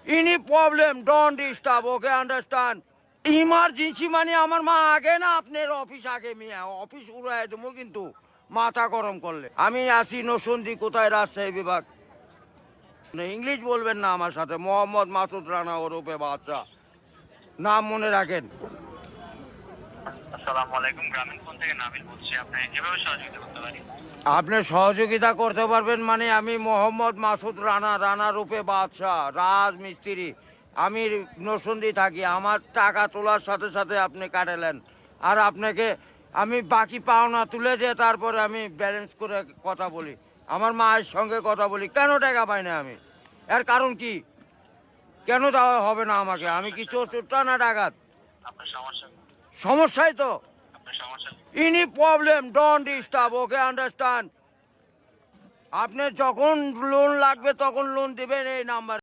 Any problem, don't disturb, okay, understand? Emergency মানে আমার মা আগে না আপনার অফিস আগে মিয়া অফিস উড়াই দেবো কিন্তু মাথা গরম করলে আমি আসি নসন্দি কোথায় রাজশাহী বিভাগ ইংলিশ বলবেন না আমার সাথে মোহাম্মদ মাসুদ রানা ওরফে বাদশা নাম মনে রাখেন আসসালামু আলাইকুম গ্রামীণ ফোন থেকে নাবিল বলছি আপনি কিভাবে সহযোগিতা করতে পারি আপনি সহযোগিতা করতে পারবেন মানে আমি মোহাম্মদ মাসুদ রানা রূপে বাদশাহ রাজমিস্ত্রি আমি নরসিংদী থাকি আমার টাকা তোলার সাথে সাথে আপনি কাটালেন আর আপনাকে আমি বাকি পাওনা তুলে দিয়ে তারপরে আমি ব্যালেন্স করে কথা বলি আমার মায়ের সঙ্গে কথা বলি কেন টাকা পাই না আমি এর কারণ কি কেন দেওয়া হবে না আমাকে আমি কি চোরটা না ডাকাত আপনার সমস্যা সমস্যাই তো আপনার সমস্যা any problem don't disturb okay understand আপনি যখন লোন লাগবে তখন লোন দিবেন এই নাম্বার